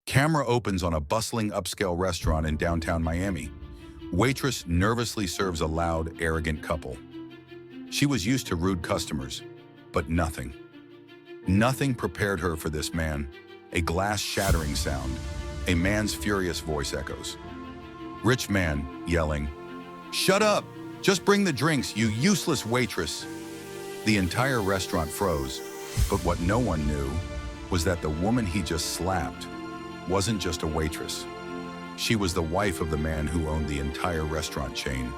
Camera opens on a bustling upscale restaurant in downtown Miami. Waitress nervously serves a loud, arrogant couple. She was used to rude customers, but nothing prepared her for this man. A glass shattering sound. A man's furious voice echoes. Rich man yelling, "Shut up! Just bring the drinks, you useless waitress!" The entire restaurant froze, but what no one knew was that the woman he just slapped wasn't just a waitress. She was the wife of the man who owned the entire restaurant chain.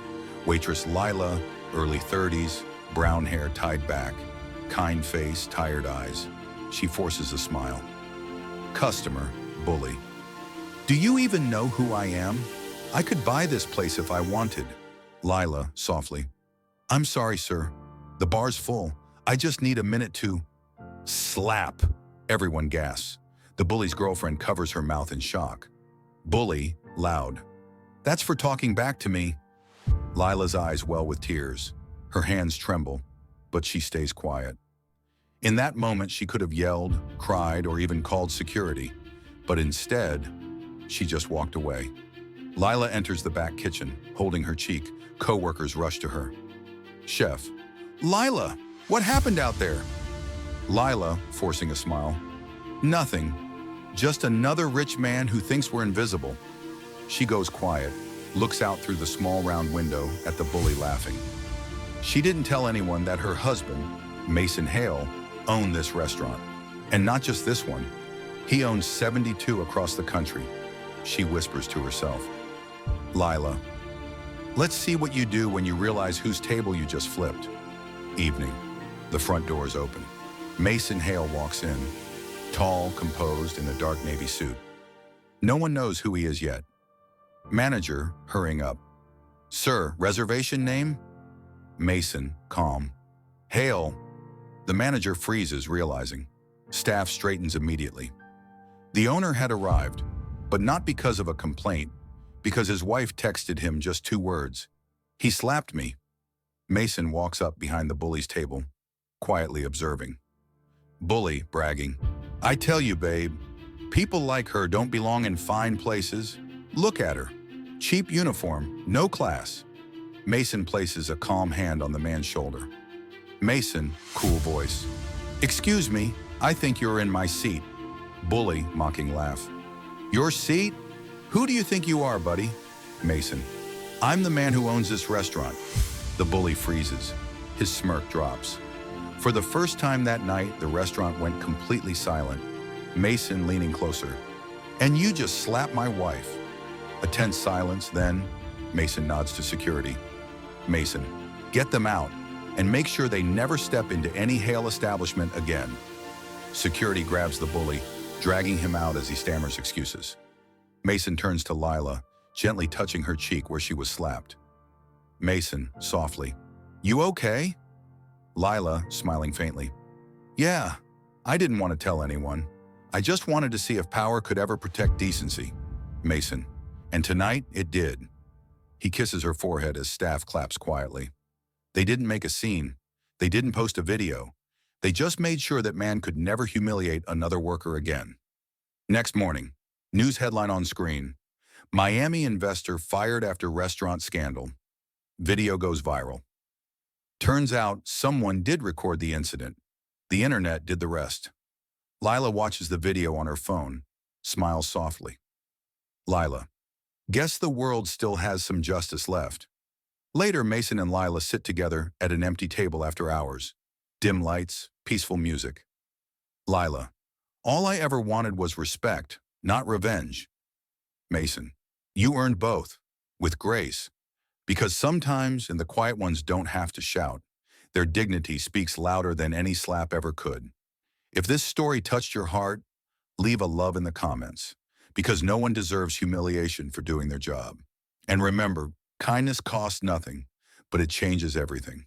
Waitress Lila, early 30s, brown hair tied back, kind face, tired eyes. She forces a smile. Customer, bully. "Do you even know who I am? I could buy this place if I wanted." Lila, softly. "I'm sorry, sir. The bar's full. I just need a minute to..." Slap! Everyone gasps. The bully's girlfriend covers her mouth in shock. Bully, loud. "That's for talking back to me." Lila's eyes well with tears. Her hands tremble, but she stays quiet. In that moment, she could have yelled, cried, or even called security. But instead, she just walked away. Lila enters the back kitchen, holding her cheek. Co-workers rush to her. "Chef, Lila, what happened out there?" Lila, forcing a smile. "Nothing. Just another rich man who thinks we're invisible." She goes quiet, looks out through the small round window at the bully laughing. She didn't tell anyone that her husband, Mason Hale, owned this restaurant. And not just this one. He owns 72 across the country. She whispers to herself. Lila, let's see what you do when you realize whose table you just flipped. Evening. The front door is open. Mason Hale walks in, tall, composed, in a dark navy suit. No one knows who he is yet. Manager, hurrying up. "Sir, reservation name?" Mason, calm. "Hale." The manager freezes, realizing. Staff straightens immediately. The owner had arrived, but not because of a complaint, because his wife texted him just 2 words. "He slapped me." Mason walks up behind the bully's table, quietly observing. Bully, bragging. "I tell you, babe, people like her don't belong in fine places. Look at her. Cheap uniform, no class." Mason places a calm hand on the man's shoulder. Mason, cool voice. "Excuse me, I think you're in my seat." Bully, mocking laugh. "Your seat? Who do you think you are, buddy?" Mason. "I'm the man who owns this restaurant." The bully freezes. His smirk drops. For the first time that night, the restaurant went completely silent. Mason leaning closer. "And you just slapped my wife." A tense silence, then Mason nods to security. Mason, "Get them out, and make sure they never step into any Hale establishment again." Security grabs the bully, dragging him out as he stammers excuses. Mason turns to Lila, gently touching her cheek where she was slapped. Mason, softly, "You okay?" Lila, smiling faintly. "Yeah, I didn't want to tell anyone. I just wanted to see if power could ever protect decency." Mason, "And tonight, it did." He kisses her forehead as staff claps quietly. They didn't make a scene. They didn't post a video. They just made sure that man could never humiliate another worker again. Next morning, news headline on screen. Miami investor fired after restaurant scandal. Video goes viral. Turns out someone did record the incident. The internet did the rest. Lila watches the video on her phone, smiles softly. Lila, guess the world still has some justice left. Later, Mason and Lila sit together at an empty table after hours. Dim lights, peaceful music. Lila, all I ever wanted was respect, not revenge. Mason, you earned both, with grace. Because sometimes, and the quiet ones don't have to shout, their dignity speaks louder than any slap ever could. If this story touched your heart, leave a love in the comments, because no one deserves humiliation for doing their job. And remember, kindness costs nothing, but it changes everything.